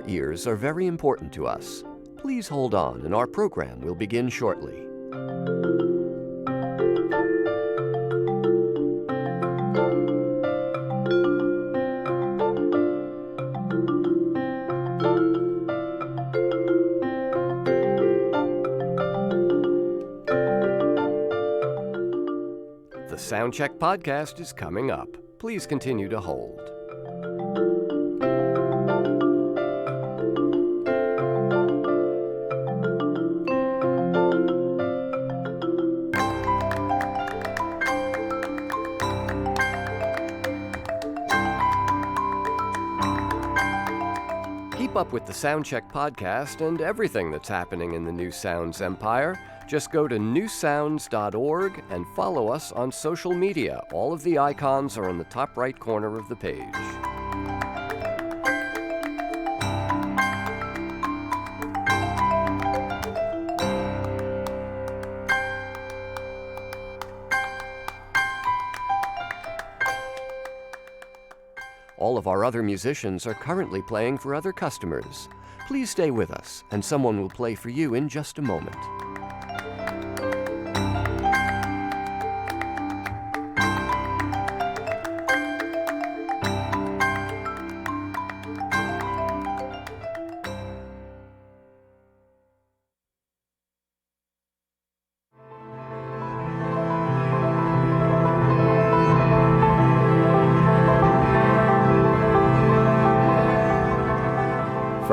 your ears are very important to us. Please hold on, and our program will begin shortly. The Soundcheck podcast is coming up. Please continue to hold. Keep up with the Soundcheck podcast and everything that's happening in the New Sounds empire. Just go to newsounds.org and follow us on social media. All of the icons are in the top right corner of the page. All of our other musicians are currently playing for other customers. Please stay with us, and someone will play for you in just a moment.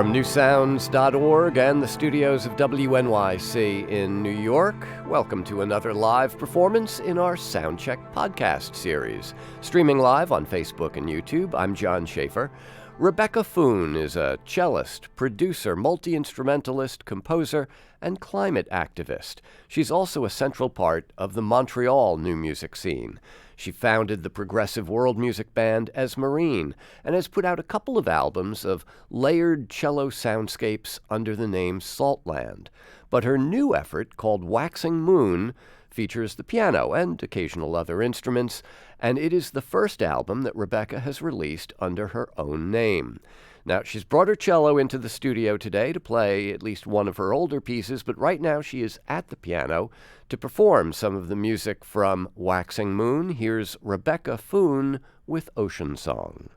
From newsounds.org and the studios of WNYC in New York, welcome to another live performance in our Soundcheck podcast series. Streaming live on Facebook and YouTube, I'm John Schaefer. Rebecca Foon is a cellist, producer, multi-instrumentalist, composer, and climate activist. She's also a central part of the Montreal new music scene. She founded the progressive world music band Esmerine and has put out a couple of albums of layered cello soundscapes under the name Saltland. But her new effort, called Waxing Moon, features the piano and occasional other instruments, and it is the first album that Rebecca has released under her own name. Now, she's brought her cello into the studio today to play at least one of her older pieces, but right now she is at the piano to perform some of the music from Waxing Moon. Here's Rebecca Foon with Ocean Song.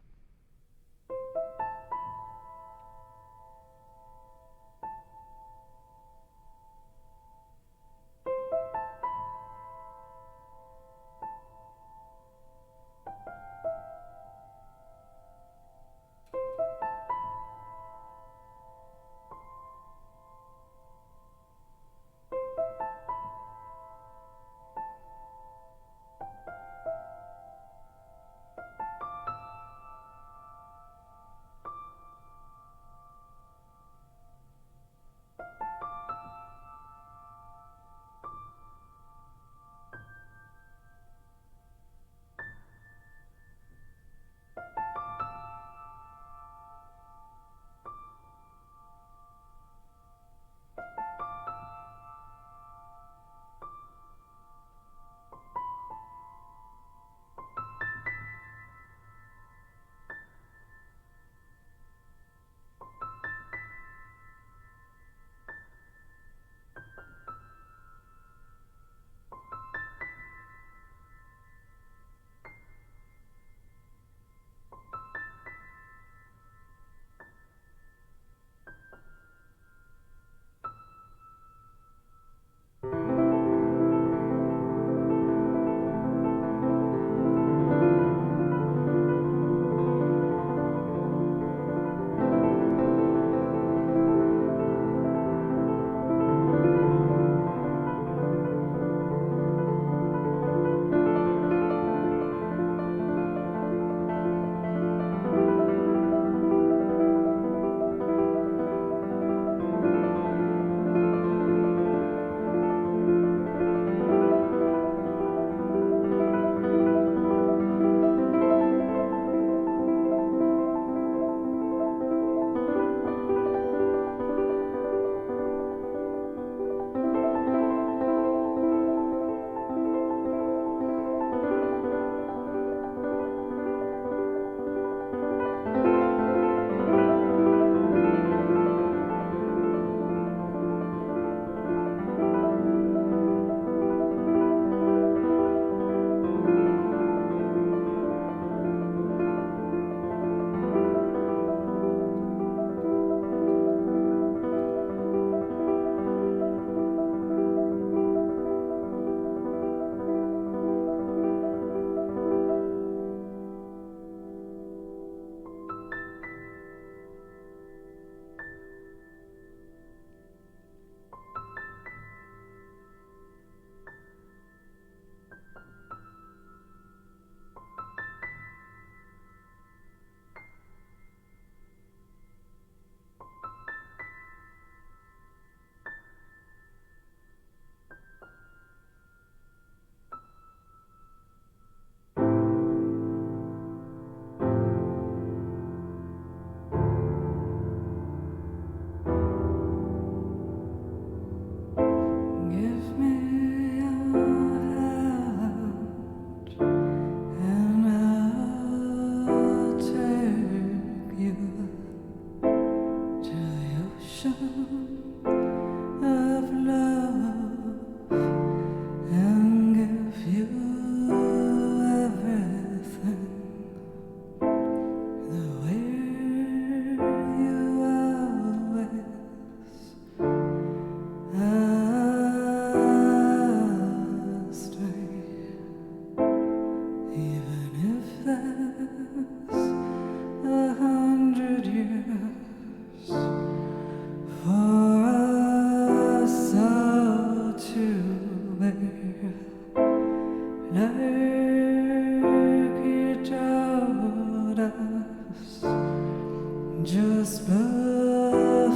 just before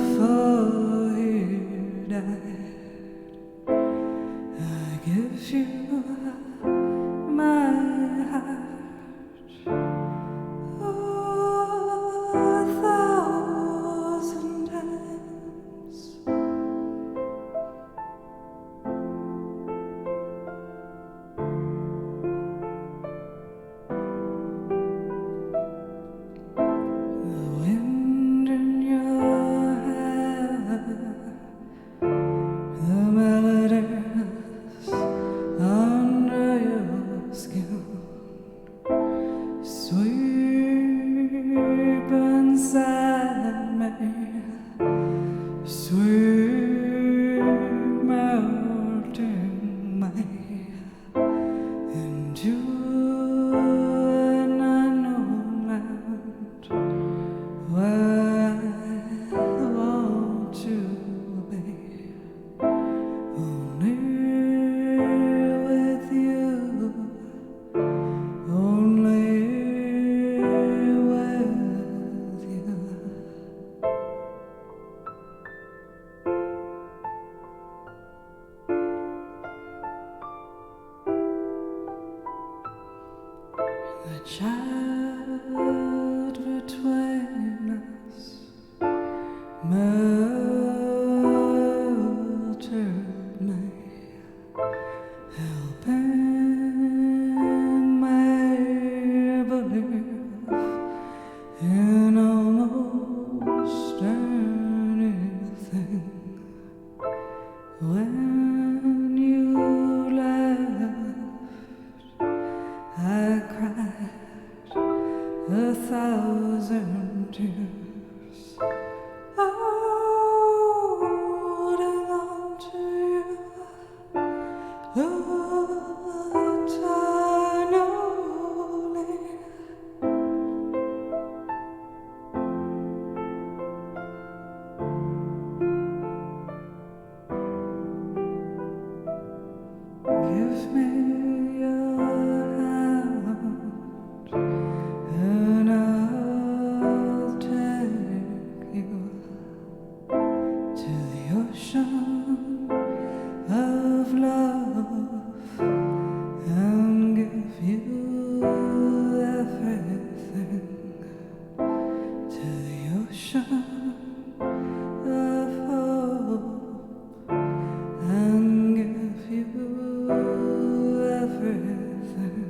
he died. I give you my heart, oh, 1,000 times. The wind in your hair, the melodies under your skin, sweep inside me, sweep melting me into an unknown land where I want to be, only with you, only with you. The child between us melted me, helping me believe in almost anything. When you left, I cried 1,000 tears, holding on to you, eternally. Give me your hand, and I'll take you to the ocean of love and give you everything, to the ocean of hope and give you everything.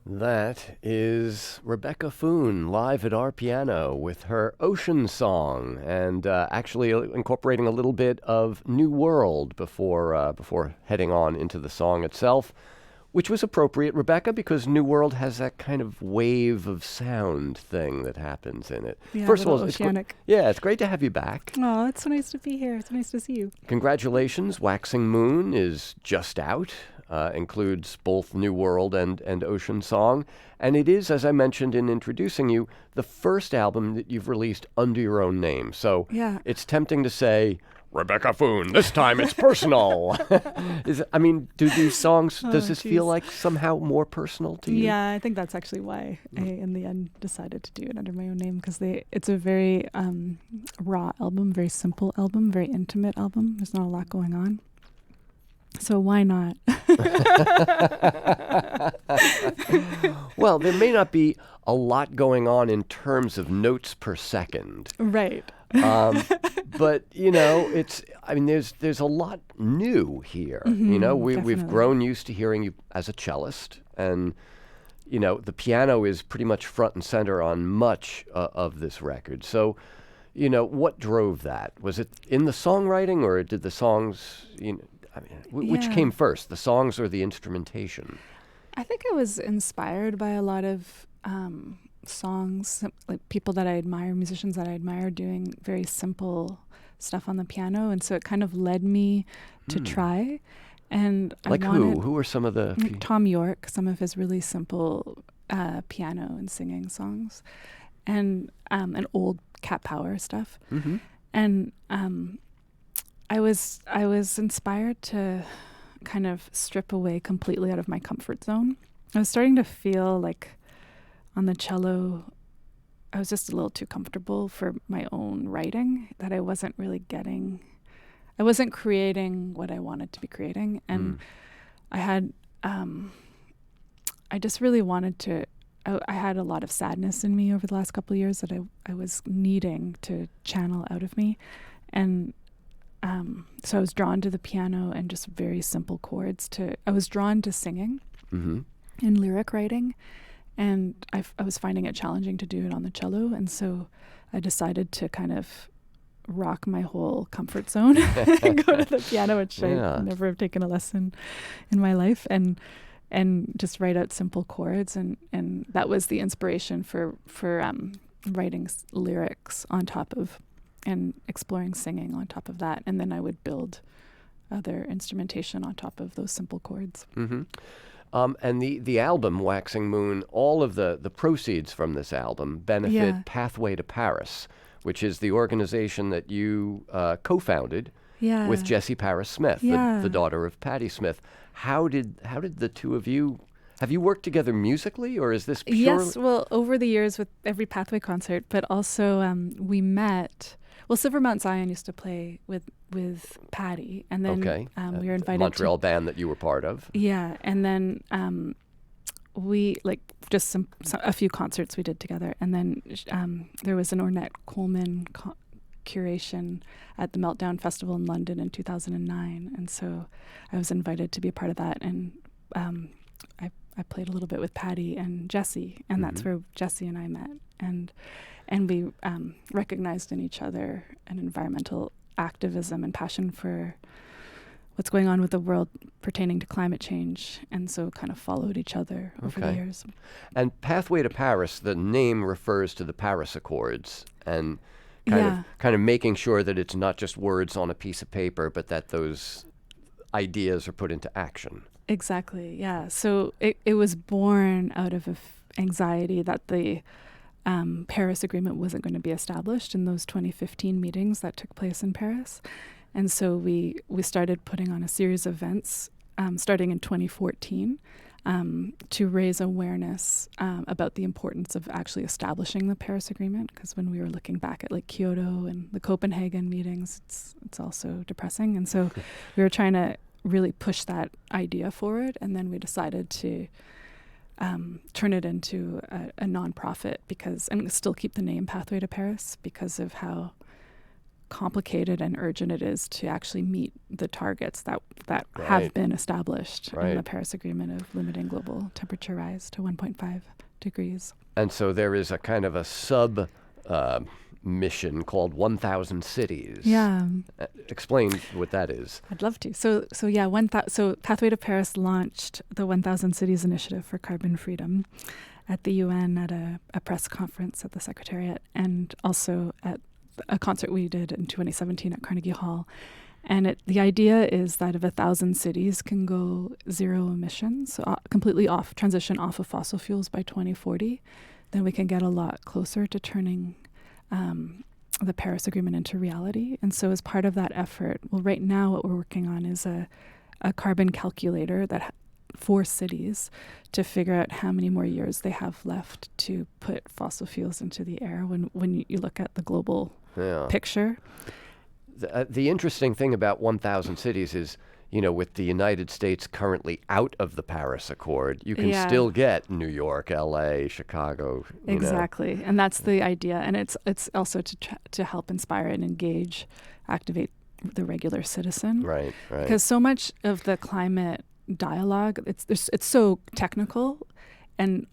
That is Rebecca Foon live at our piano with her Ocean Song, and actually incorporating a little bit of New World before heading on into the song itself, which was appropriate, Rebecca, because New World has that kind of wave of sound thing that happens in it. Yeah, First of all, oceanic. It's great to have you back. Oh, it's so nice to be here. It's so nice to see you. Congratulations, Waxing Moon is just out. Includes both New World and Ocean Song. And it is, as I mentioned in introducing you, the first album that you've released under your own name. So Yeah. it's tempting to say, Rebecca Foon, this time it's personal. Do these songs, does this feel like somehow more personal to you? Yeah, I think that's actually why I, in the end, decided to do it under my own name, because it's a very raw album, very simple album, very intimate album. There's not a lot going on. So why not? Well, there may not be a lot going on in terms of notes per second. Right. But, there's a lot new here. Mm-hmm, We've grown used to hearing you as a cellist, and, the piano is pretty much front and center on much of this record. So, what drove that? Was it in the songwriting, or did the songs, which came first, the songs or the instrumentation? I think I was inspired by a lot of songs, like people that I admire, musicians that I admire doing very simple stuff on the piano. And so it kind of led me to try. And like I wanted who are some of the Tom York, some of his really simple piano and singing songs, and old Cat Power stuff. Mm-hmm. And I was inspired to kind of strip away completely out of my comfort zone. I was starting to feel like on the cello, I was just a little too comfortable for my own writing, that I wasn't creating what I wanted to be creating. And I had, I just really wanted to, I had a lot of sadness in me over the last couple of years that I was needing to channel out of me. And so I was drawn to the piano and just very simple chords. I was drawn to singing and lyric writing, and I was finding it challenging to do it on the cello. And so I decided to kind of rock my whole comfort zone and go to the piano, which I never have taken a lesson in my life, and just write out simple chords. And that was the inspiration for writing lyrics on top of, and exploring singing on top of that. And then I would build other instrumentation on top of those simple chords. Mm-hmm. And the album, Waxing Moon, all of the proceeds from this album benefit Pathway to Paris, which is the organization that you co-founded with Jessie Paris Smith, the daughter of Patti Smith. How did the two of you, have you worked together musically, or is this purely? Yes, well, over the years with every Pathway concert, but also we met. Well, Silver Mount Zion used to play with Patti, and then we were invited Montreal band that you were part of. Yeah, and then we just a few concerts we did together, and then there was an Ornette Coleman curation at the Meltdown Festival in London in 2009, and so I was invited to be a part of that, and I played a little bit with Patti and Jessie, and that's where Jessie and I met, and we recognized in each other an environmental activism and passion for what's going on with the world pertaining to climate change, and so kind of followed each other over the years. And Pathway to Paris, the name refers to the Paris Accords, and kind of making sure that it's not just words on a piece of paper, but that those ideas are put into action. Exactly, yeah. So it was born out of anxiety that the Paris Agreement wasn't going to be established in those 2015 meetings that took place in Paris. And so we started putting on a series of events starting in 2014 to raise awareness about the importance of actually establishing the Paris Agreement, because when we were looking back at like Kyoto and the Copenhagen meetings, it's also depressing. And so we were trying to really push that idea forward, and then we decided to turn it into a nonprofit, and still keep the name Pathway to Paris because of how complicated and urgent it is to actually meet the targets that have been established in the Paris Agreement of limiting global temperature rise to 1.5 degrees. And so there is a kind of a sub mission called 1,000 Cities. Yeah. Explain what that is. I'd love to. So Pathway to Paris launched the 1,000 Cities Initiative for Carbon Freedom at the UN at a press conference at the Secretariat, and also at a concert we did in 2017 at Carnegie Hall. And the idea is that if 1,000 cities can go zero emissions, so completely transition off of fossil fuels by 2040, then we can get a lot closer to turning the Paris Agreement into reality. And so as part of that effort, well, right now what we're working on is a carbon calculator for cities to figure out how many more years they have left to put fossil fuels into the air when you look at the global picture. The interesting thing about 1,000 Cities is, with the United States currently out of the Paris Accord, you can still get New York, LA, Chicago. Exactly. And that's the idea. And it's also to help inspire and engage, activate the regular citizen. Right. Because so much of the climate dialogue, it's so technical, and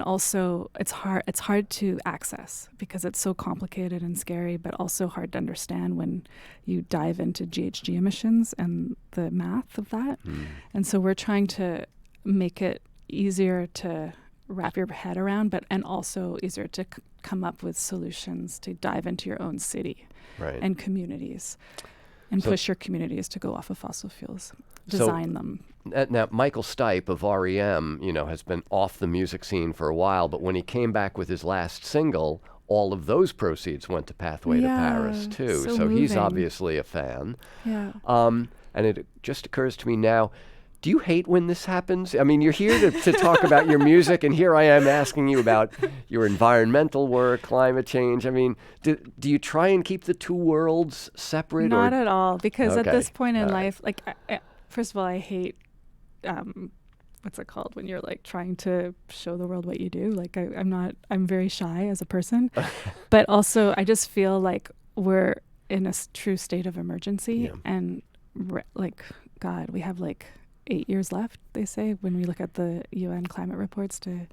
also it's hard to access because it's so complicated and scary, but also hard to understand when you dive into GHG emissions and the math of that. And so we're trying to make it easier to wrap your head around, and also easier to come up with solutions to dive into your own city and communities. and So- push your communities to go off of fossil fuels, design them. Now, Michael Stipe of REM, has been off the music scene for a while, but when he came back with his last single, all of those proceeds went to Pathway to Paris, Yeah, too. so he's moving. obviously a fan. Yeah. And it just occurs to me now, do you hate when this happens? I mean, you're here to talk about your music, and here I am asking you about your environmental work, climate change. I mean, do you try and keep the two worlds separate? Not at all, because at Okay, this point in all right. life, like, first of all, I hate, what's it called when you're like trying to show the world what you do? Like, I'm very shy as a person, but also I just feel like we're in a true state of emergency, and God, we have like 8 years left, they say, when we look at the UN climate reports to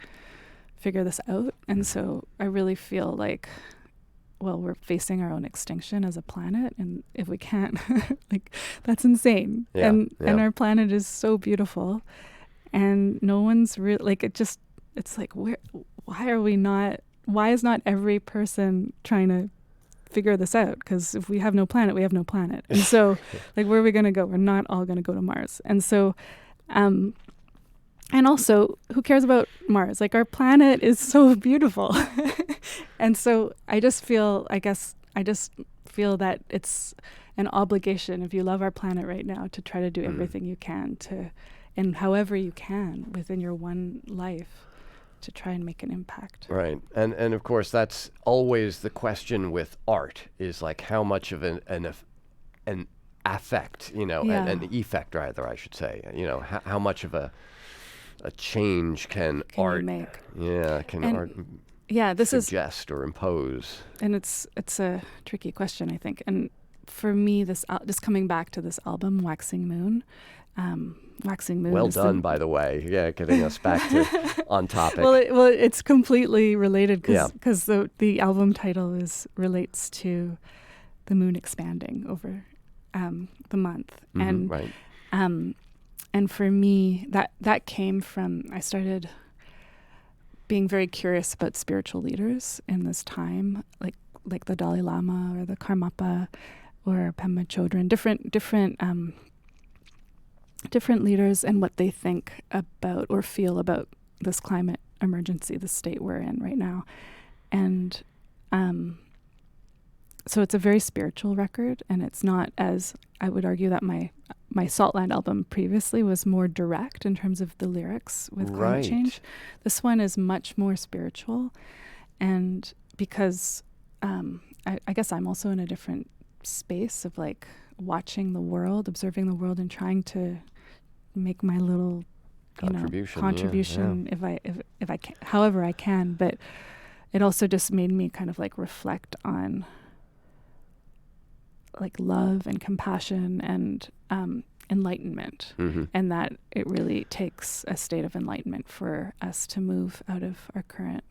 figure this out. And so I really feel like, well, we're facing our own extinction as a planet, and if we can't, like, that's insane. Yeah, and yeah. our planet is so beautiful, and no one's really like, it's like, why is not every person trying to figure this out? Because if we have no planet, we have no planet. And so like, where are we going to go? We're not all going to go to Mars. And so and also, who cares about Mars? Like, our planet is so beautiful. And so I just feel that it's an obligation, if you love our planet right now, to try to do everything you can and however you can within your one life, to try and make an impact. Right. And of course, that's always the question with art, is like how much of an affect, an effect, rather, I should say, how much of a change can art make? Yeah, can art this suggest or impose? And it's a tricky question, I think. And for me, just coming back to this album, Waxing Moon. Waxing Moon. Well done, by the way. Yeah, getting us back to on topic. Well, it's completely related because Yeah. the album title relates to the moon expanding over the month, and right. And for me, that came from, I started being very curious about spiritual leaders in this time, like the Dalai Lama or the Karmapa or Pema Chodron, different leaders, and what they think about or feel about this climate emergency, the state we're in right now. And so it's a very spiritual record, and it's not, as I would argue that my Saltland album previously was more direct in terms of the lyrics with climate change. This one is much more spiritual, and because I guess I'm also in a different space of like watching the world, observing the world, and trying to make my little contribution if I can, however I can. But it also just made me kind of like reflect on like love and compassion and enlightenment, and that it really takes a state of enlightenment for us to move out of our current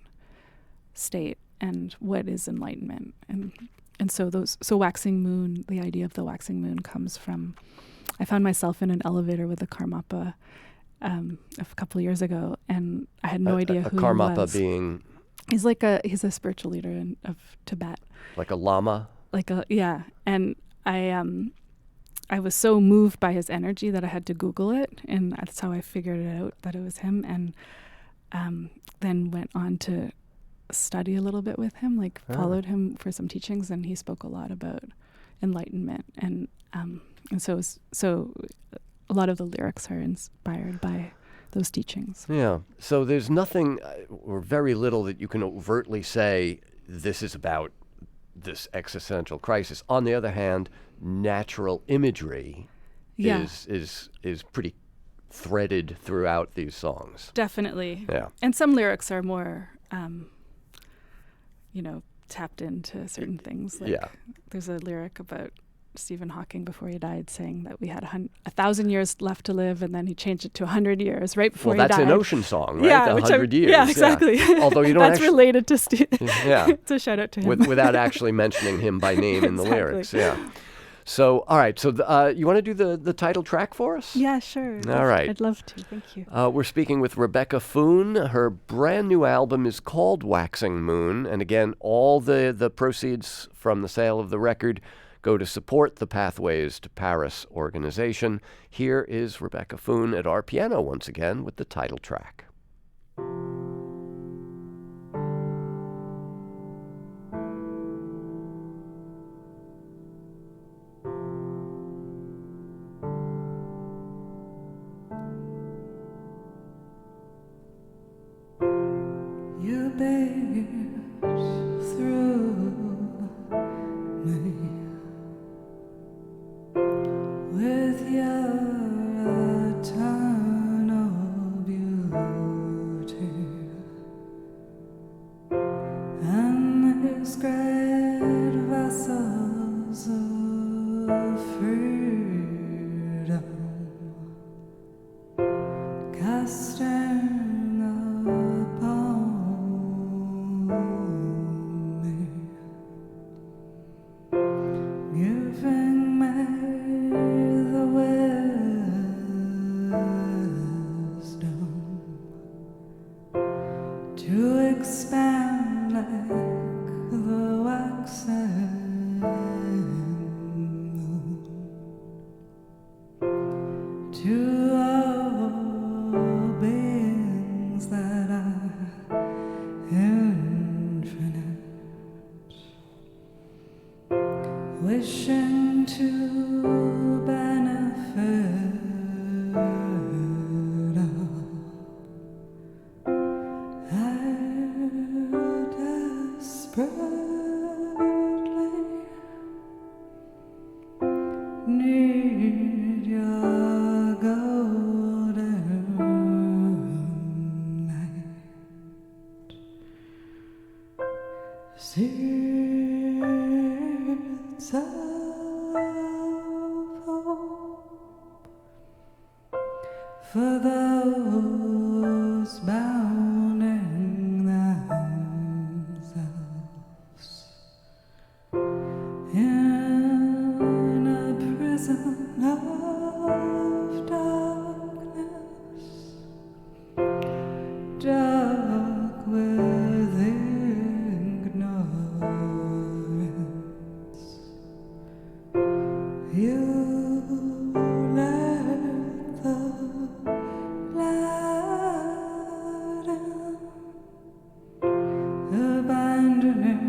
state. And what is enlightenment? And so Waxing Moon, the idea of the waxing moon comes from, I found myself in an elevator with a Karmapa a couple of years ago, and I had no idea who Karmapa he was. Being, he's a spiritual leader of Tibet. like a lama? And I was so moved by his energy that I had to Google it, and that's how I figured it out that it was him, and then went on to study a little bit with him, followed him for some teachings, and he spoke a lot about enlightenment, and so a lot of the lyrics are inspired by those teachings. Yeah. So there's nothing or very little that you can overtly say this is about this existential crisis. On the other hand, natural imagery is pretty threaded throughout these songs. Definitely. Yeah. And some lyrics are more tapped into certain things. There's a lyric about Stephen Hawking before he died saying that we had 1,000 years left to live, and then he changed it to 100 years right before he died. Well, that's an ocean song, right? Yeah, 100 years. Yeah, exactly. Yeah. Although you don't that's related to Steve. Yeah. It's a shout out to him. Without actually mentioning him by name in the Exactly. lyrics. Yeah. So, all right. So, you want to do the title track for us? Yeah, sure. All right. I'd love to. Thank you. We're speaking with Rebecca Foon. Her brand new album is called Waxing Moon. And again, all the proceeds from the sale of the record go to support the Pathways to Paris organization. Here is Rebecca Foon at our piano once again with the title track. You beat through me with your eternal beauty and these great vessels of freedom casting expand like the waxen moon to all beings that are infinite, wishing to benefit need your golden light. Seeds of hope for those bounding themselves in a prison of darkness, dark with ignorance. You let the light in, abandoning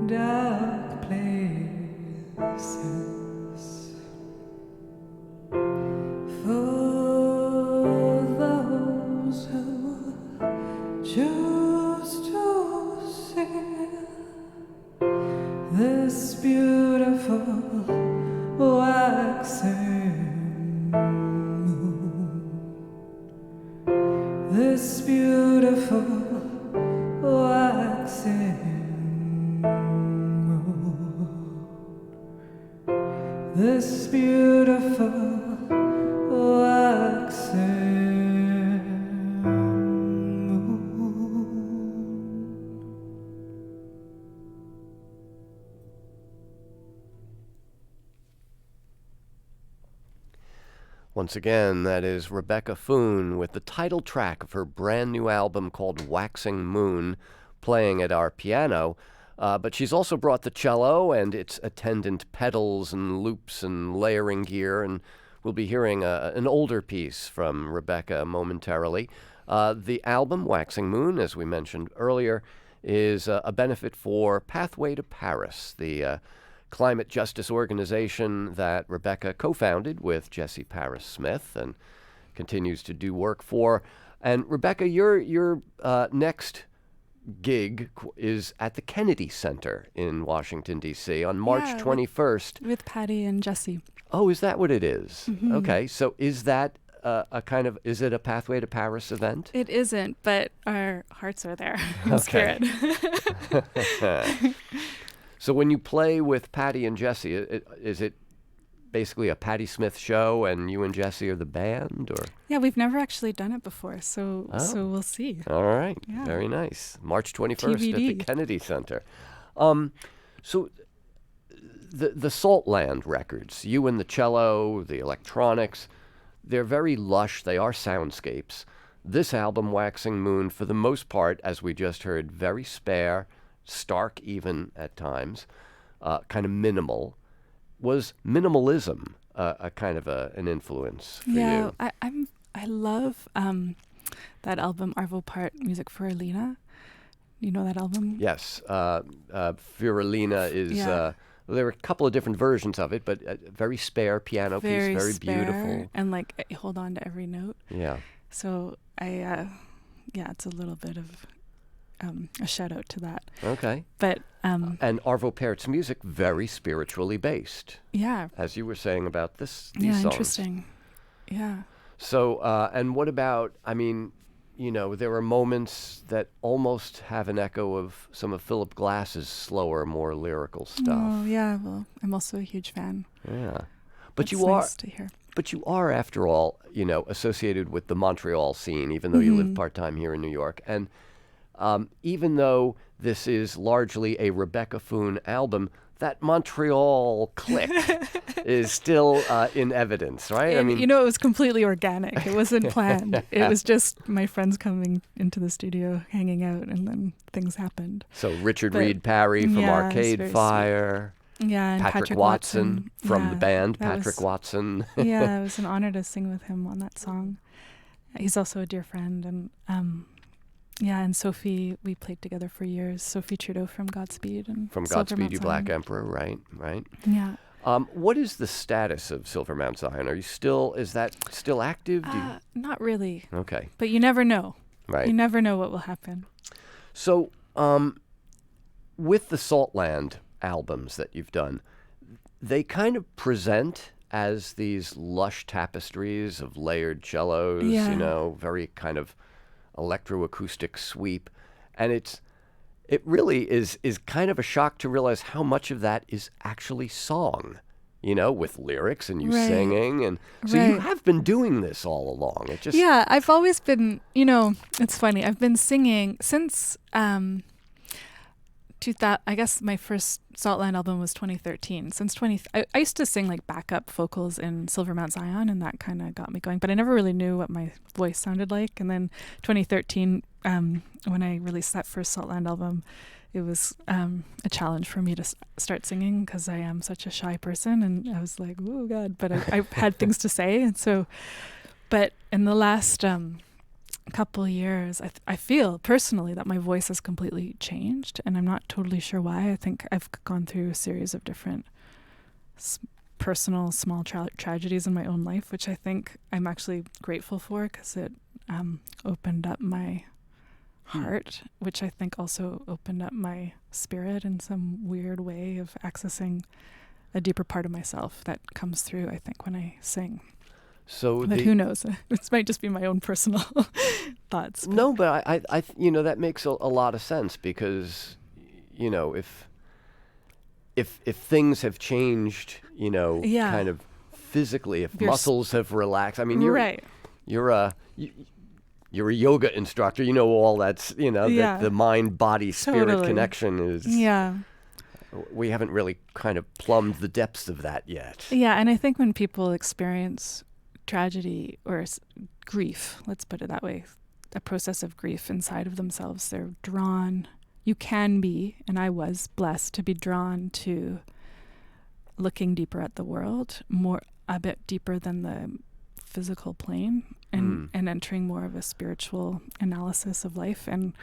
dark places for those who choose to see this beautiful waxing moon, this beautiful waxing moon, this beautiful waxing moon. Once again, that is Rebecca Foon with the title track of her brand new album called Waxing Moon, playing at our piano. But she's also brought the cello and its attendant pedals and loops and layering gear, and we'll be hearing an older piece from Rebecca momentarily. The album, Waxing Moon, as we mentioned earlier, is a benefit for Pathway to Paris, the climate justice organization that Rebecca co-founded with Jesse Paris Smith and continues to do work for. And Rebecca, your next gig is at the Kennedy Center in Washington, D.C. on March 21st. With Patty and Jesse. Oh, is that what it is? Mm-hmm. Okay, so is that is it a Pathway to Paris event? It isn't, but our hearts are there in spirit. So when you play with Patty and Jesse, is it basically a Patti Smith show and you and Jesse are the band, or? Yeah, we've never actually done it before, so we'll see. All right, yeah. Very nice. March 21st TBD. at the Kennedy Center. So the Saltland records, you and the cello, the electronics, they're very lush. They are soundscapes. This album, Waxing Moon, for the most part, as we just heard, very spare, stark even at times. kind of minimal. Was minimalism a kind of an influence for you? I love that album Arvo Part Music for Alina. You know that album? Yes. Fiorellina is, well, there were a couple of different versions of it, but a very spare piano piece, very spare, beautiful. and like hold on to every note. Yeah. So it's a little bit of a shout out to that. Okay. But and Arvo Pärt's music, very spiritually based. Yeah. As you were saying about these yeah, songs. Interesting. Yeah. So, and what about, I mean, you know, there are moments that almost have an echo of some of Philip Glass's slower, more lyrical stuff. Oh, yeah. Well, I'm also a huge fan. Yeah. But That's you are, nice to hear. but you are, after all, you know, associated with the Montreal scene, even though you live part-time here in New York. And even though this is largely a Rebecca Foon album, that Montreal click is still in evidence, right? And, it was completely organic. It wasn't planned. It was just my friends coming into the studio, hanging out, and then things happened. So Richard Reed Parry from Arcade Fire. Sweet. Yeah, and Patrick Watson from the band, Patrick Watson. Yeah, it was an honor to sing with him on that song. He's also a dear friend. And and Sophie, we played together for years. Sophie Trudeau from Godspeed. And from Silver Godspeed Mount You Zion. Black Emperor, right? Yeah. What is the status of Silver Mount Zion? Is that still active? Not really. Okay. But you never know. Right. You never know what will happen. So, with the Saltland albums that you've done, they kind of present as these lush tapestries of layered cellos, very kind of electroacoustic sweep. And it really is kind of a shock to realize how much of that is actually song, with lyrics and you singing. And so you have been doing this all along. Yeah, I've always been, it's funny. I've been singing since, I guess my first Saltland album was 2013. I used to sing like backup vocals in Silver Mount Zion, and that kind of got me going. But I never really knew what my voice sounded like. And then 2013, when I released that first Saltland album, it was a challenge for me to start singing because I am such a shy person, and I was like, oh God! But I had things to say, and so. But in the last couple years, I feel personally that my voice has completely changed, and I'm not totally sure why. I think I've gone through a series of different personal small tragedies in my own life, which I think I'm actually grateful for because it opened up my heart, which I think also opened up my spirit in some weird way of accessing a deeper part of myself that comes through, I think, when I sing. But who knows? This might just be my own personal thoughts. But. No, but I that makes a lot of sense because, if things have changed, kind of physically, if muscles have relaxed. I mean, you're a yoga instructor. You know all that's the mind body spirit connection is. Yeah. We haven't really kind of plumbed the depths of that yet. Yeah, and I think when people experience tragedy or grief, let's put it that way, a process of grief inside of themselves, they're drawn. You can be, and I was blessed to be drawn to looking deeper at the world, a bit deeper than the physical plane, and entering more of a spiritual analysis of life, and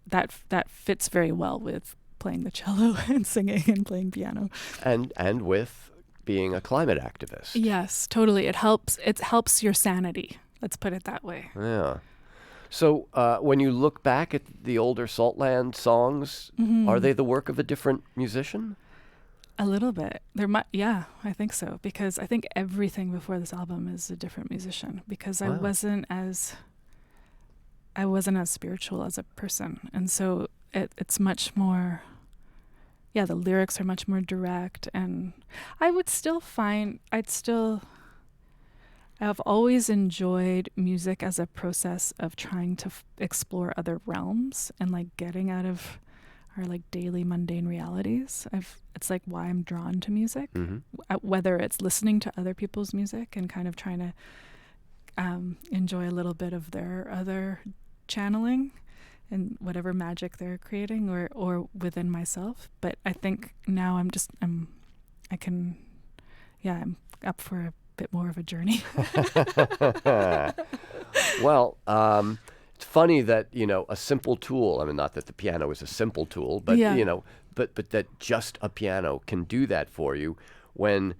that fits very well with playing the cello and singing and playing piano, and with being a climate activist. Yes, totally. It helps your sanity. Let's put it that way. Yeah. So when you look back at the older Saltland songs, are they the work of a different musician? A little bit. I think so. Because I think everything before this album is a different musician. Because I wasn't as spiritual as a person, and so it's much more. Yeah, the lyrics are much more direct, and I would still I've always enjoyed music as a process of trying to explore other realms and like getting out of our like daily mundane realities. It's like why I'm drawn to music, whether it's listening to other people's music and kind of trying to enjoy a little bit of their other channeling, and whatever magic they're creating, or within myself. But I think now I'm up for a bit more of a journey. Well, it's funny that, a simple tool, I mean, not that the piano is a simple tool, but, but that just a piano can do that for you when,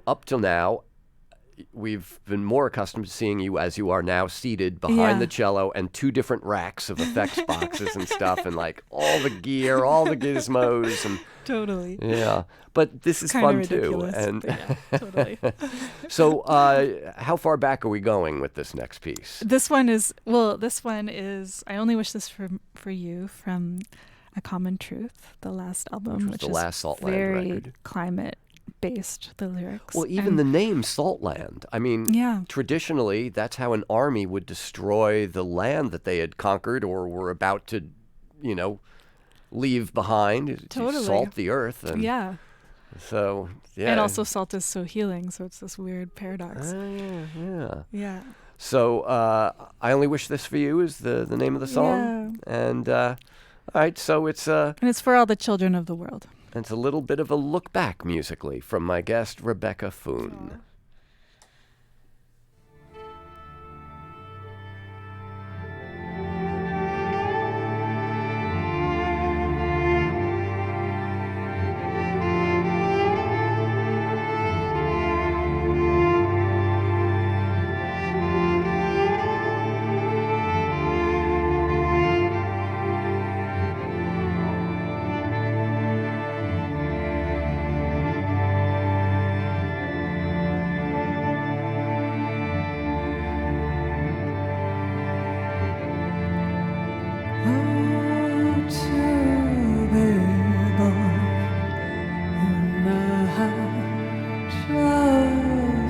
up till now, we've been more accustomed to seeing you as you are now, seated behind the cello and two different racks of effects boxes and stuff, and like all the gear, all the gizmos, and Totally. yeah. But this is Kinda fun ridiculous, too. And but yeah, totally. So, how far back are we going with this next piece? This one is I Only Wish This for You, from A Common Truth, the last album, which the is last Saltland very record. climate based, the lyrics. Well, even the name Saltland. I mean, traditionally, that's how an army would destroy the land that they had conquered or were about to, leave behind. Totally. Salt the earth. And so, yeah. And also salt is so healing, so it's this weird paradox. Yeah. So, I Only Wish This for You is the name of the song. Yeah. And, all right, so it's... and it's for all the children of the world. And it's a little bit of a look back musically from my guest, Rebecca Foon.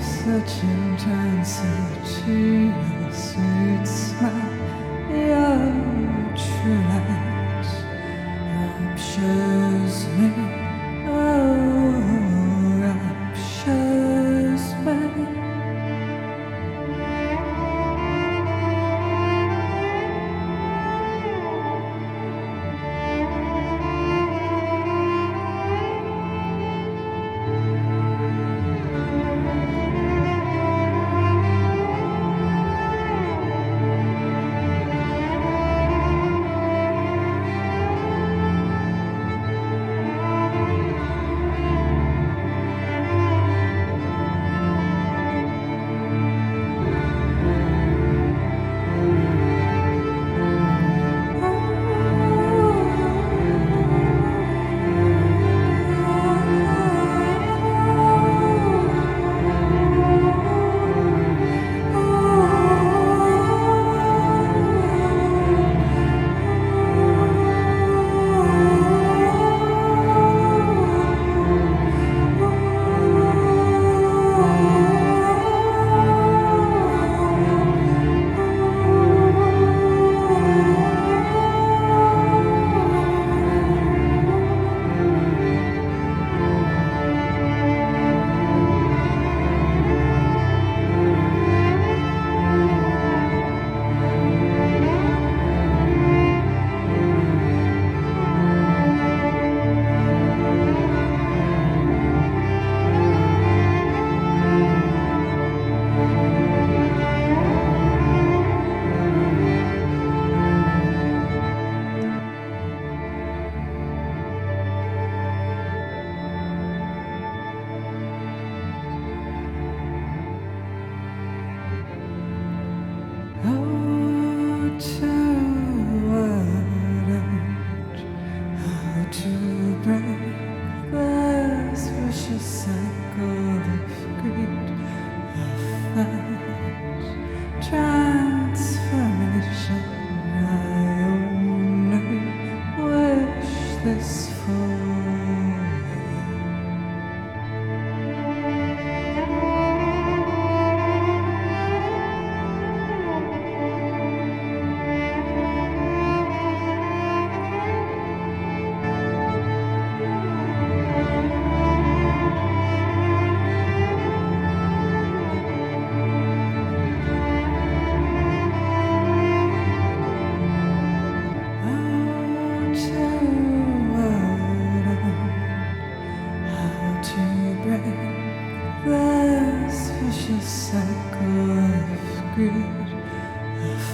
Such intensity, a sweet smile, your true light raptures me, oh, raptures me.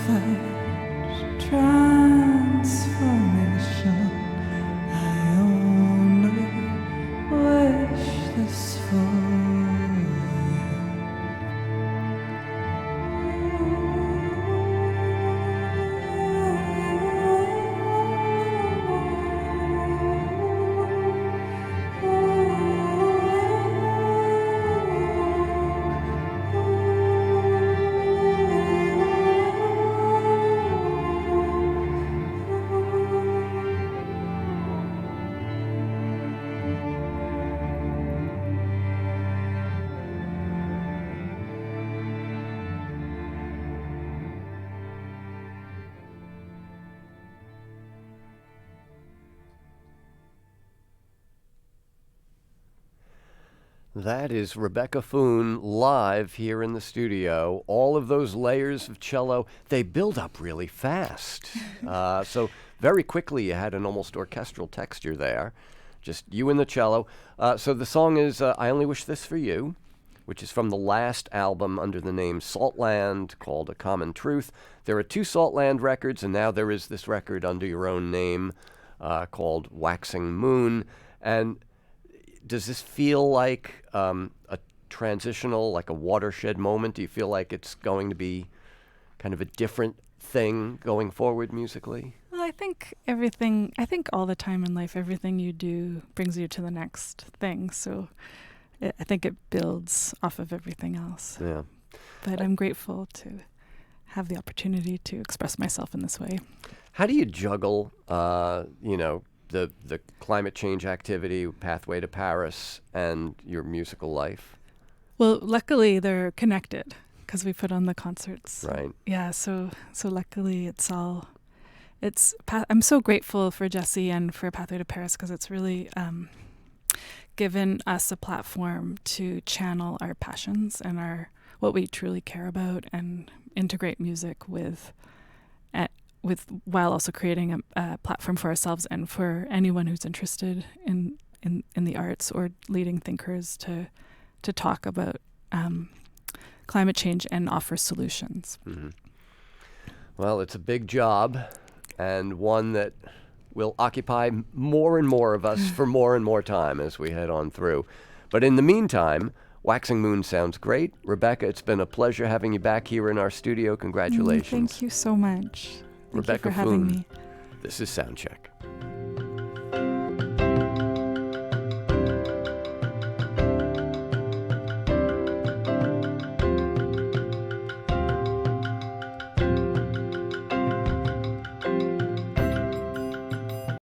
felt transformation. I only wish this for you. That is Rebecca Foon live here in the studio. All of those layers of cello, they build up really fast. So very quickly you had an almost orchestral texture there. Just you and the cello. So the song is I Only Wish This For You, which is from the last album under the name Saltland, called A Common Truth. There are 2 Saltland records, and now there is this record under your own name called Waxing Moon. And does this feel like a transitional, like a watershed moment? Do you feel like it's going to be kind of a different thing going forward musically? Well, I think all the time in life, everything you do brings you to the next thing. So I think it builds off of everything else. Yeah. But I'm grateful to have the opportunity to express myself in this way. How do you juggle, the climate change activity, Pathway to Paris, and your musical life? Well, luckily they're connected because we put on the concerts. Right. Yeah. So luckily I'm so grateful for Jesse and for Pathway to Paris because it's really given us a platform to channel our passions and what we truly care about and integrate music with while also creating a platform for ourselves and for anyone who's interested in the arts or leading thinkers to talk about climate change and offer solutions. Mm-hmm. Well, it's a big job, and one that will occupy more and more of us for more and more time as we head on through. But in the meantime, Waxing Moon sounds great. Rebecca, it's been a pleasure having you back here in our studio. Congratulations. Thank you so much. Thank Rebecca you for having Foon. me. This is Soundcheck.